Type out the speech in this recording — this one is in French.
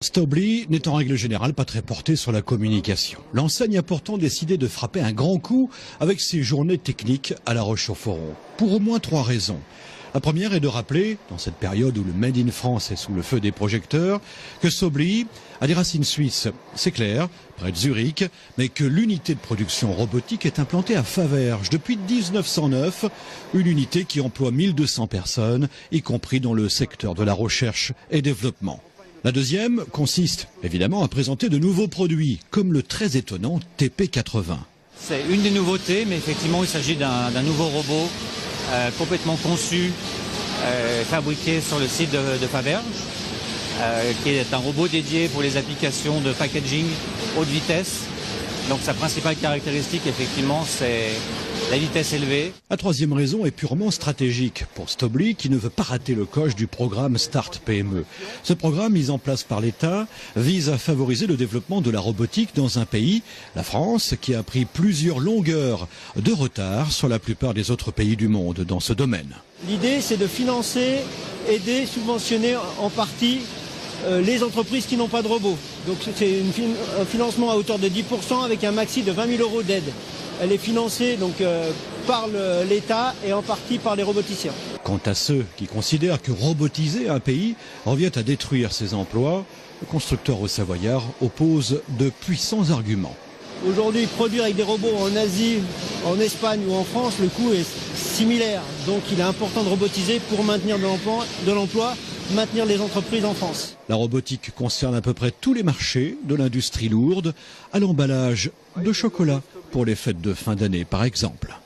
Stobli n'est en règle générale pas très porté sur la communication. L'enseigne a pourtant décidé de frapper un grand coup avec ses journées techniques à La Roche-sur-Foron. Pour au moins 3 raisons. La première est de rappeler, dans cette période où le Made in France est sous le feu des projecteurs, que Stobli a des racines suisses, c'est clair, près de Zurich, mais que l'unité de production robotique est implantée à Faverges depuis 1909, une unité qui emploie 1200 personnes, y compris dans le secteur de la recherche et développement. La deuxième consiste évidemment à présenter de nouveaux produits, comme le très étonnant TP80. C'est une des nouveautés, mais effectivement il s'agit d'un nouveau robot complètement conçu, fabriqué sur le site de Faverges, qui est un robot dédié pour les applications de packaging haute vitesse. Donc sa principale caractéristique effectivement c'est la vitesse élevée. La troisième raison est purement stratégique pour Stobli qui ne veut pas rater le coche du programme Start PME. Ce programme mis en place par l'État vise à favoriser le développement de la robotique dans un pays, la France, qui a pris plusieurs longueurs de retard sur la plupart des autres pays du monde dans ce domaine. L'idée c'est de financer, aider, subventionner en partie les entreprises qui n'ont pas de robots. Donc c'est un financement à hauteur de 10% avec un maxi de 20 000 € d'aide. Elle est financée donc par l'État et en partie par les roboticiens. Quant à ceux qui considèrent que robotiser un pays revient à détruire ses emplois, le constructeur au Savoyard oppose de puissants arguments. Aujourd'hui, produire avec des robots en Asie, en Espagne ou en France, le coût est similaire. Donc il est important de robotiser pour maintenir de l'emploi, maintenir les entreprises en France. La robotique concerne à peu près tous les marchés, de l'industrie lourde à l'emballage de chocolat pour les fêtes de fin d'année par exemple.